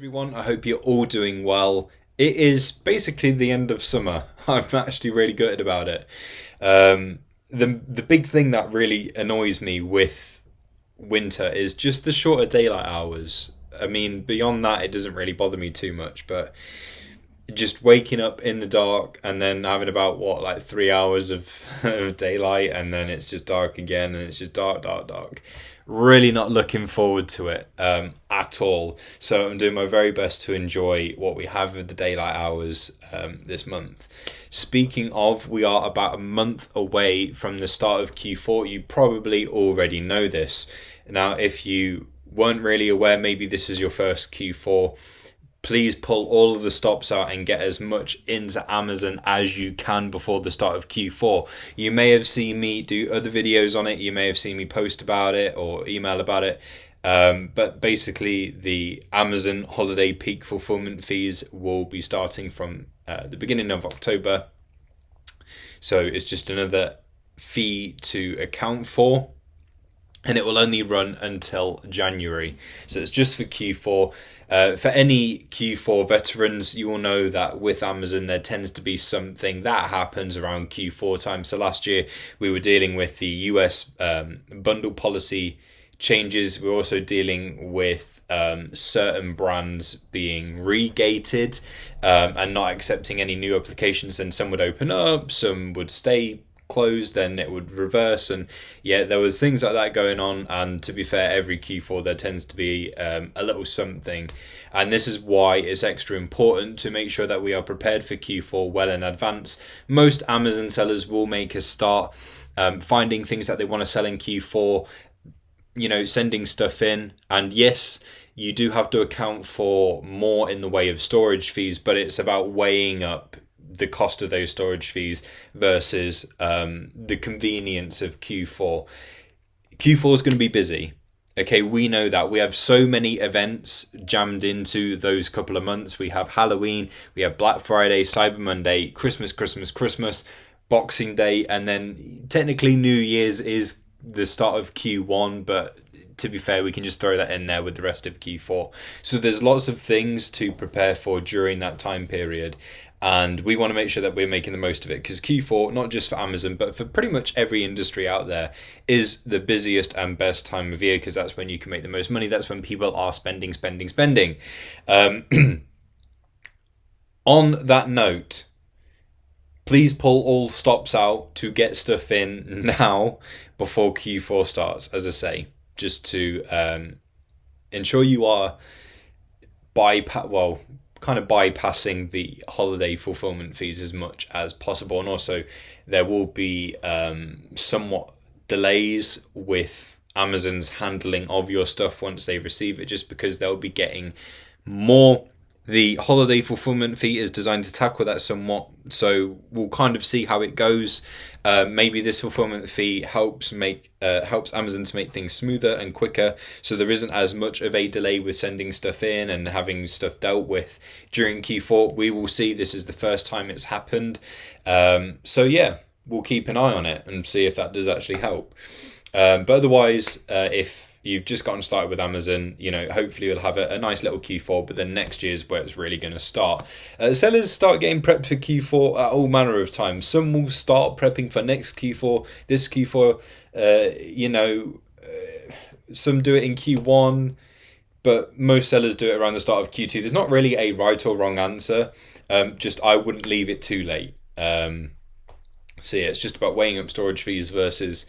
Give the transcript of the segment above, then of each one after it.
Everyone, I hope you're all doing well. It is basically the end of summer. I'm actually really gutted about it. The big thing that really annoys me with winter is just the shorter daylight hours. I mean, beyond that, it doesn't really bother me too much, but just waking up in the dark and then having about what, like 3 hours of daylight, and then it's just dark again, and it's just dark, dark, dark. Really not looking forward to it at all. So I'm doing my very best to enjoy what we have of the daylight hours this month. Speaking of, we are about a month away from the start of Q4. You probably already know this. Now, if you weren't really aware, maybe this is your first Q4, please pull all of the stops out and get as much into Amazon as you can before the start of Q4. You may have seen me do other videos on it. You may have seen me post about it or email about it. But basically, the Amazon holiday peak fulfillment fees will be starting from the beginning of October. So it's just another fee to account for. And it will only run until January. So it's just for Q4. For any Q4 veterans, you will know that with Amazon, there tends to be something that happens around Q4 time. So last year, we were dealing with the US bundle policy changes. We're also dealing with certain brands being regated and not accepting any new applications. And some would open up, some would stay closed, then it would reverse, and yeah, there was things like that going on. And to be fair, every Q4 there tends to be a little something, and this is why it's extra important to make sure that we are prepared for Q4 well in advance. Most Amazon sellers will make a start finding things that they want to sell in Q4, sending stuff in, and yes, you do have to account for more in the way of storage fees, but it's about weighing up the cost of those storage fees versus the convenience of Q4. Q4 is going to be busy. Okay, we know that. We have so many events jammed into those couple of months. We have Halloween, we have Black Friday, Cyber Monday, Christmas, Boxing Day, and then technically New Year's is the start of Q1, but to be fair, we can just throw that in there with the rest of Q4. So there's lots of things to prepare for during that time period. And we want to make sure that we're making the most of it, because Q4, not just for Amazon, but for pretty much every industry out there, is the busiest and best time of year, because that's when you can make the most money. That's when people are spending. On that note, please pull all stops out to get stuff in now before Q4 starts, as I say, just to ensure you are bypassing the holiday fulfillment fees as much as possible. And also, there will be somewhat delays with Amazon's handling of your stuff once they receive it, just because they'll be getting more. The holiday fulfillment fee is designed to tackle that somewhat, so we'll kind of see how it goes. Maybe this fulfillment fee helps Amazon to make things smoother and quicker, so there isn't as much of a delay with sending stuff in and having stuff dealt with during Q4. We will see. This is the first time it's happened, so yeah, we'll keep an eye on it and see if that does actually help. But otherwise, if you've just gotten started with Amazon, hopefully you'll have a nice little Q4, but then next year's where it's really going to start. Sellers start getting prepped for Q4 at all manner of times. Some will start prepping for next Q4, this Q4, some do it in Q1, but most sellers do it around the start of Q2. There's not really a right or wrong answer, just I wouldn't leave it too late. So yeah, it's just about weighing up storage fees versus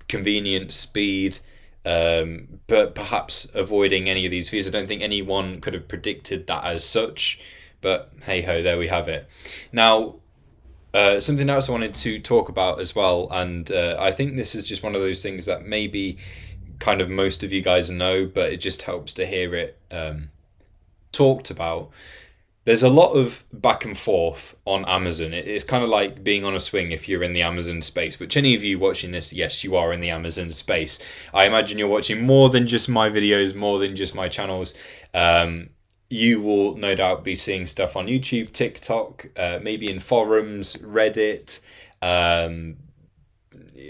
convenience, speed, but perhaps avoiding any of these fees. I don't think anyone could have predicted that as such, but hey ho, there we have it. Now, something else I wanted to talk about as well, and I think this is just one of those things that maybe kind of most of you guys know, but it just helps to hear it talked about. There's a lot of back and forth on Amazon. It's kind of like being on a swing if you're in the Amazon space, which any of you watching this, yes, you are in the Amazon space. I imagine you're watching more than just my videos, more than just my channels. You will no doubt be seeing stuff on YouTube, TikTok, maybe in forums, Reddit,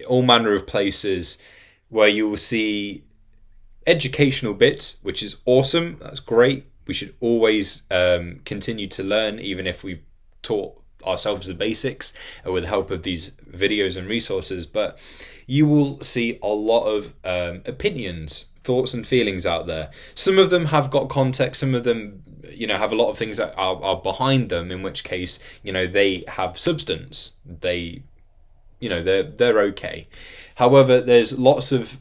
all manner of places where you will see educational bits, which is awesome. That's great. We should always continue to learn, even if we've taught ourselves the basics with the help of these videos and resources. But you will see a lot of opinions, thoughts and feelings out there. Some of them have got context, some of them have a lot of things that are behind them, in which case they have substance, they're okay. However, there's lots of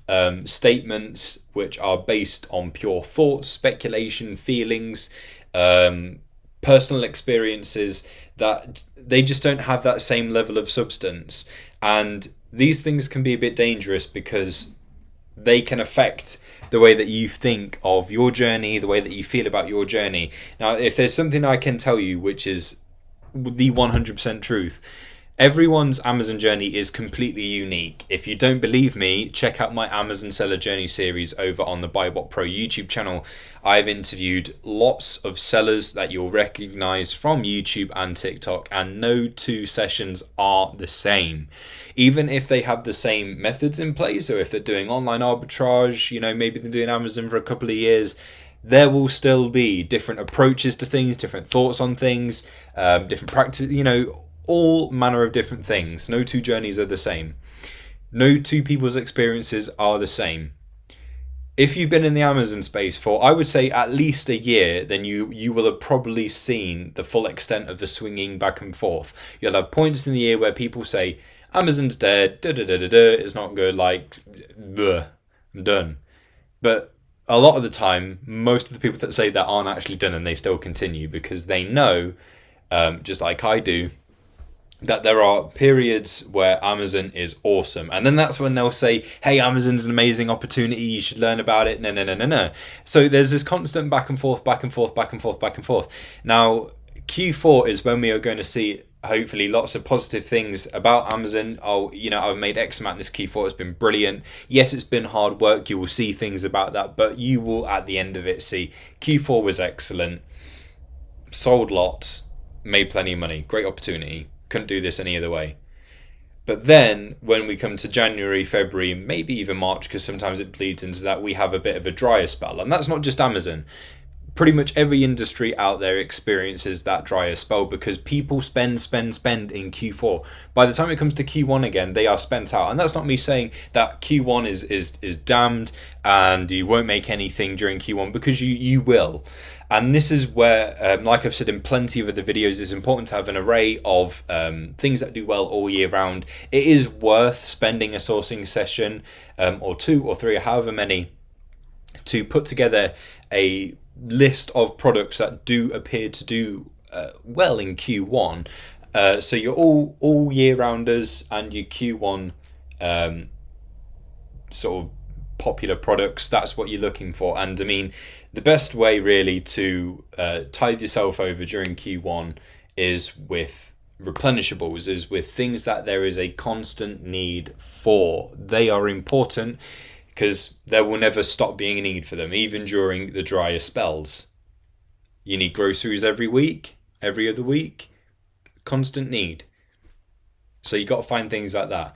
statements which are based on pure thoughts, speculation, feelings, personal experiences, that they just don't have that same level of substance. And these things can be a bit dangerous because they can affect the way that you think of your journey, the way that you feel about your journey. Now, if there's something I can tell you which is the 100% truth, everyone's Amazon journey is completely unique. If you don't believe me, check out my Amazon Seller Journey series over on the BuyBot Pro YouTube channel. I've interviewed lots of sellers that you'll recognize from YouTube and TikTok, and no two sessions are the same. Even if they have the same methods in place, or if they're doing online arbitrage, maybe they're doing Amazon for a couple of years, there will still be different approaches to things, different thoughts on things, different practice, all manner of different things. No two journeys are the same. No two people's experiences are the same. If you've been in the Amazon space for, I would say, at least a year, then you will have probably seen the full extent of the swinging back and forth. You'll have points in the year where people say, Amazon's dead, it's not good, bleh, I'm done. But a lot of the time, most of the people that say that aren't actually done, and they still continue because they know, just like I do, that there are periods where Amazon is awesome, and then that's when they'll say, hey, Amazon's an amazing opportunity, you should learn about it. No. So there's this constant back and forth. Now Q4 is when we are going to see hopefully lots of positive things about Amazon. I've made X amount this Q4, it's been brilliant. Yes, it's been hard work, you will see things about that, but you will at the end of it see Q4 was excellent, sold lots, made plenty of money, great opportunity. Couldn't do this any other way. But then when we come to January, February, maybe even March, because sometimes it bleeds into that, we have a bit of a drier spell. And that's not just Amazon. Pretty much every industry out there experiences that drier spell because people spend in Q4. By the time it comes to Q1 again, they are spent out. And that's not me saying that Q1 is damned and you won't make anything during Q1, because you will. And this is where, like I've said in plenty of other videos, it's important to have an array of things that do well all year round. It is worth spending a sourcing session or 2 or 3 or however many to put together a list of products that do appear to do well in Q1. So you're all year rounders and your Q1 sort of popular products, that's what you're looking for. And I mean, the best way really to tide yourself over during Q1 is with replenishables, is with things that there is a constant need for. They are important because there will never stop being a need for them, even during the drier spells. You need groceries every week, every other week, constant need. So you got to find things like that.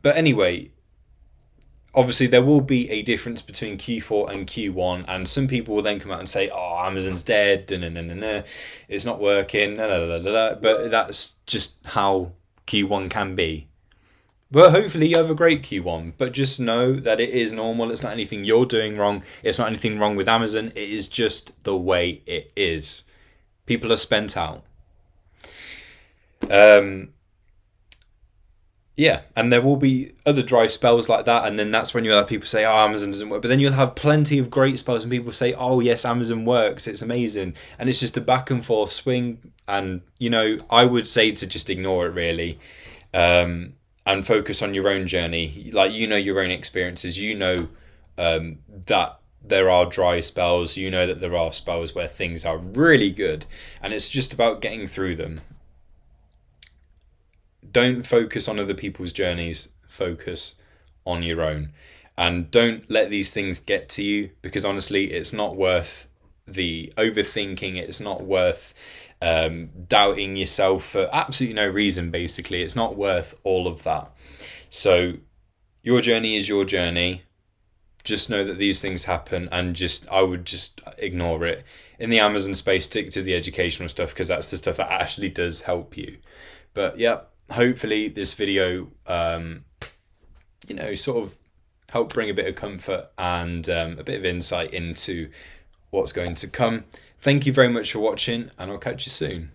But anyway, obviously there will be a difference between Q4 and Q1, and some people will then come out and say, oh, Amazon's dead, it's not working, but that's just how Q1 can be. But hopefully you have a great Q1, but just know that it is normal. It's not anything you're doing wrong. It's not anything wrong with Amazon. It is just the way it is. People are spent out. Yeah, and there will be other dry spells like that, and then that's when you'll have people say, oh, Amazon doesn't work. But then you'll have plenty of great spells and people say, oh, yes, Amazon works, it's amazing. And it's just a back and forth swing, and, I would say to just ignore it, really, and focus on your own journey. Like, your own experiences, that there are dry spells, that there are spells where things are really good, and it's just about getting through them. Don't focus on other people's journeys, focus on your own. And don't let these things get to you, because honestly, it's not worth the overthinking. It's not worth doubting yourself for absolutely no reason, basically. It's not worth all of that. So your journey is your journey. just know that these things happen, and I would just ignore it. In the Amazon space, stick to the educational stuff, because that's the stuff that actually does help you. But yeah, hopefully this video, sort of help bring a bit of comfort and a bit of insight into what's going to come. Thank you very much for watching, and I'll catch you soon.